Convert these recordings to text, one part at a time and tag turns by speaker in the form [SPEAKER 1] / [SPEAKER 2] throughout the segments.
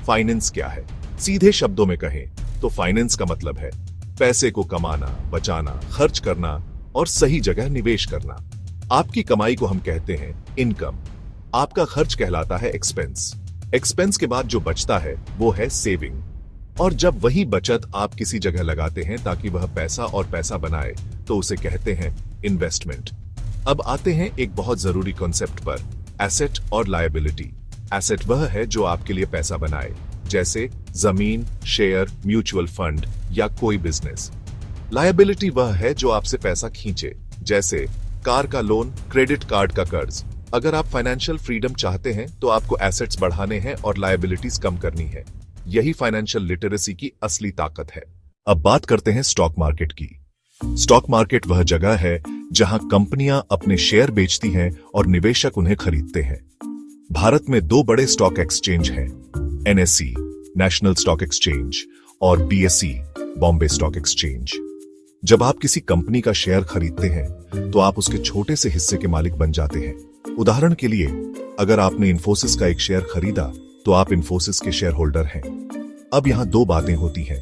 [SPEAKER 1] Finance क्या है? सीधे शब्दों में कहें तो फाइनेंस का मतलब है पैसे को कमाना, बचाना, खर्च करना और सही जगह निवेश करना। आपकी कमाई को हम कहते हैं इनकम, आपका खर्च कहलाता है एक्सपेंस। एक्सपेंस के बाद जो बचता है वो है सेविंग, और जब वही बचत आप किसी जगह लगाते हैं ताकि वह पैसा और पैसा बनाए तो उसे कहते हैं इन्वेस्टमेंट। अब आते हैं एक बहुत जरूरी कॉन्सेप्ट पर, एसेट और लायबिलिटी। एसेट वह है जो आपके लिए पैसा बनाए, जैसे जमीन, शेयर, म्यूचुअल फंड या कोई बिजनेस। लायबिलिटी वह है जो आपसे पैसा खींचे, जैसे कार का लोन, क्रेडिट कार्ड का कर्ज। अगर आप फाइनेंशियल फ्रीडम चाहते हैं तो आपको एसेट्स बढ़ाने हैं और लायबिलिटीज कम करनी है। यही फाइनेंशियल लिटरेसी की असली ताकत है। अब बात करते हैं स्टॉक मार्केट की। स्टॉक मार्केट वह जगह है जहां कंपनियां अपने शेयर बेचती हैं और निवेशक उन्हें खरीदते हैं। भारत में दो बड़े स्टॉक एक्सचेंज हैं, एनएसई नेशनल स्टॉक एक्सचेंज और बीएसई बॉम्बे स्टॉक एक्सचेंज। जब आप किसी कंपनी का शेयर खरीदते हैं तो आप उसके छोटे से हिस्से के मालिक बन जाते हैं। उदाहरण के लिए, अगर आपने इन्फोसिस का एक शेयर खरीदा तो आप इन्फोसिस के शेयर होल्डर हैं। अब यहां दो बातें होती हैं।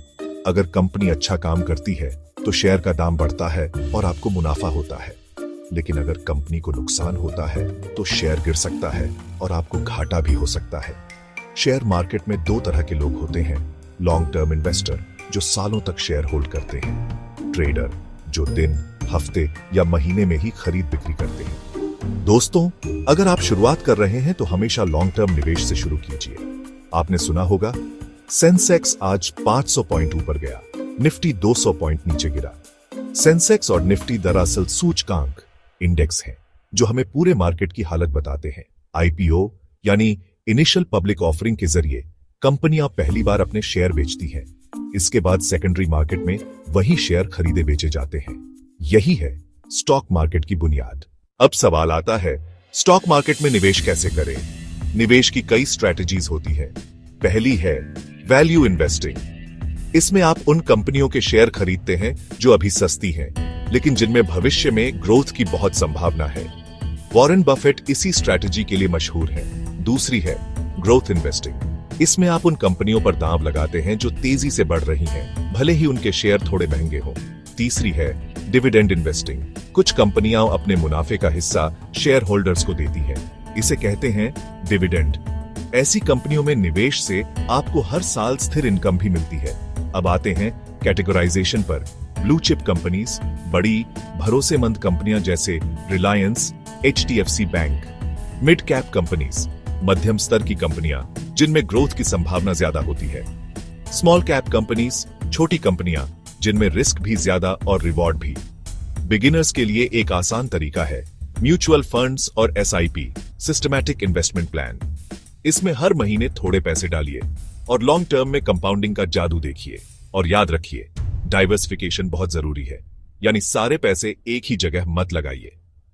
[SPEAKER 1] अगर कंपनी अच्छा काम करती है तो शेयर का दाम बढ़ता है और आपको मुनाफा होता है, लेकिन अगर कंपनी को नुकसान होता है तो शेयर गिर सकता है और आपको घाटा भी हो सकता है। शेयर मार्केट में दो तरह के लोग होते हैं, लॉन्ग टर्म इन्वेस्टर जो सालों तक शेयर होल्ड करते हैं, ट्रेडर जो दिन, हफ्ते या महीने में ही खरीद बिक्री करते हैं। दोस्तों, अगर आप शुरुआत कर रहे हैं तो हमेशा लॉन्ग टर्म निवेश से शुरू कीजिए। आपने सुना होगा, सेंसेक्स आज 500 पॉइंट ऊपर गया, निफ्टी 200 पॉइंट नीचे गिरा। सेंसेक्स और निफ्टी दरअसल सूचकांक इंडेक्स हैं जो हमें पूरे मार्केट की हालत बताते हैं। आईपीओ यानी इनिशियल पब्लिक ऑफरिंग के जरिए कंपनियां पहली बार अपने शेयर बेचती हैं। इसके बाद सेकेंडरी मार्केट में वही शेयर खरीदे बेचे जाते हैं। यही है स्टॉक मार्केट की बुनियाद। अब सवाल आता है, स्टॉक मार्केट में निवेश कैसे करें? निवेश की कई स्ट्रैटेजीज होती है। पहली है वैल्यू इन्वेस्टिंग। इसमें आप उन कंपनियों के शेयर खरीदते हैं जो अभी सस्ती हैं, लेकिन जिनमें भविष्य में ग्रोथ की बहुत संभावना है। वॉरेन बफेट इसी स्ट्रैटेजी के लिए मशहूर है। दूसरी है ग्रोथ इन्वेस्टिंग। इसमें आप उन कंपनियों पर दांव लगाते हैं जो तेजी से बढ़ रही हैं, भले ही उनके शेयर थोड़े महंगे हों। तीसरी है डिविडेंड इन्वेस्टिंग। कुछ कंपनियां अपने मुनाफे का हिस्सा शेयर होल्डर्स को देती हैं, इसे कहते हैं डिविडेंड। ऐसी कंपनियों में निवेश से आपको हर साल स्थिर इनकम भी मिलती है। अब आते हैं कैटेगराइजेशन पर। ब्लू चिप कंपनीज, बड़ी भरोसेमंद कंपनियां जैसे Reliance, HDFC bank. Mid cap companies, मध्यम स्तर की कंपनियां जिनमें ग्रोथ की संभावना ज्यादा होती है। स्मॉल कैप कंपनीज, छोटी कंपनियां जिनमें रिस्क भी ज्यादा और रिवॉर्ड भी। बिगिनर्स के लिए एक आसान तरीका है म्यूचुअल फंड्स और एसआईपी, सिस्टमैटिक इन्वेस्टमेंट प्लान। इसमें हर महीने थोड़े पैसे डालिए और लॉन्ग टर्म में कंपाउंडिंग का जादू देखिए। और याद रखिए, डाइवर्सिफिकेशन बहुत जरूरी है, यानी सारे पैसे एक ही जगह मत लगाइए।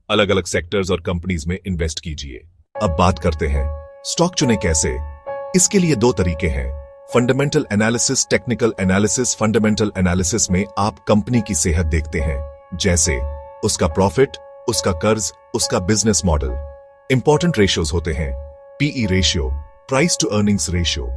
[SPEAKER 1] अलग अलग सेक्टर्स और कंपनीज में इन्वेस्ट कीजिए। अब बात करते हैं स्टॉक चुने कैसे। इसके लिए दो तरीके हैं, fundamental analysis, technical analysis. Fundamental analysis में आप कंपनी की सेहत देखते हैं, जैसे उसका प्रॉफिट, उसका कर्ज, उसका बिजनेस मॉडल। इंपॉर्टेंट रेशियोज होते हैं, PE ratio, price to earnings ratio,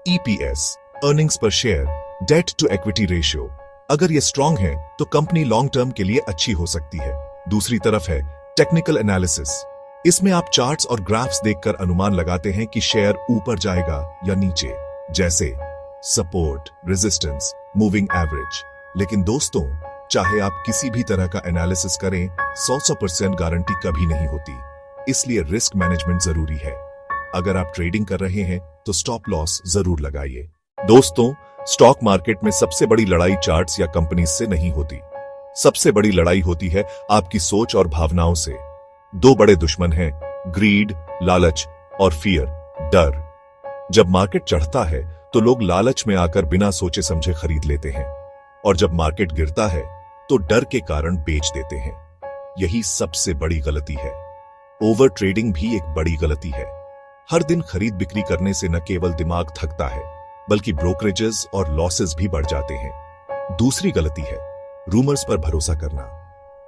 [SPEAKER 1] EPS, earnings per share, debt to equity ratio. अगर ये स्ट्रांग है तो कंपनी लॉन्ग टर्म के लिए अच्छी हो सकती है। दूसरी तरफ है टेक्निकल एनालिसिस। इसमें आप चार्ट्स और ग्राफ्स देखकर अनुमान लगाते हैं कि शेयर ऊपर जाएगा या नीचे, जैसे सपोर्ट, रेजिस्टेंस, मूविंग एवरेज। लेकिन दोस्तों, चाहे आप किसी भी तरह का एनालिसिस करें, 100% गारंटी कभी नहीं होती। इसलिए रिस्क मैनेजमेंट जरूरी है। अगर आप ट्रेडिंग कर रहे हैं तो स्टॉप लॉस जरूर लगाइए। दोस्तों, स्टॉक मार्केट में सबसे बड़ी लड़ाई चार्ट्स या कंपनी से नहीं होती। सबसे बड़ी लड़ाई होती है आपकी सोच और भावनाओं से। दो बड़े दुश्मन हैं, ग्रीड, लालच, और फियर, डर। जब मार्केट चढ़ता है तो लोग लालच में आकर बिना सोचे समझे खरीद लेते हैं, और जब मार्केट गिरता है तो डर के कारण बेच देते हैं। यही सबसे बड़ी गलती है। ओवर ट्रेडिंग भी एक बड़ी गलती है। हर दिन खरीद बिक्री करने से न केवल दिमाग थकता है, बल्कि ब्रोकरेजेस और लॉसेस भी बढ़ जाते हैं। दूसरी गलती है रूमर्स पर भरोसा करना।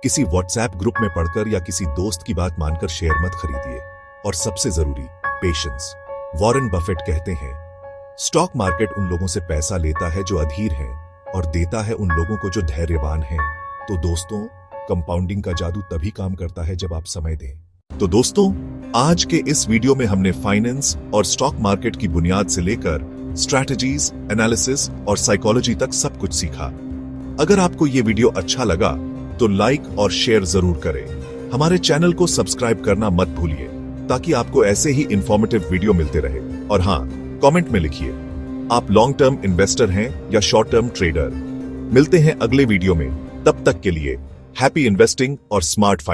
[SPEAKER 1] किसी व्हाट्सएप ग्रुप में पढ़कर या किसी दोस्त की बात मानकर शेयर मत खरीदिए। और सबसे जरूरी, पेशेंस। वॉरेन बफेट कहते हैं, स्टॉक मार्केट उन लोगों से पैसा लेता है जो अधीर हैं और देता है उन लोगों को जो धैर्यवान हैं। तो दोस्तों, कंपाउंडिंग का जादू तभी काम करता है जब आप समय दें। तो दोस्तों, आज के इस वीडियो में हमने फाइनेंस और स्टॉक मार्केट की बुनियाद से लेकर स्ट्रैटेजीज, एनालिसिस और साइकोलॉजी तक सब कुछ सीखा। अगर आपको ये वीडियो अच्छा लगा तो लाइक और शेयर जरूर करें। हमारे चैनल को सब्सक्राइब करना मत भूलिए ताकि आपको ऐसे ही इंफॉर्मेटिव वीडियो मिलते रहे। और हाँ, कमेंट में लिखिए आप लॉन्ग टर्म इन्वेस्टर हैं या शॉर्ट टर्म ट्रेडर। मिलते हैं अगले वीडियो में, तब तक के लिए हैप्पी इन्वेस्टिंग और स्मार्ट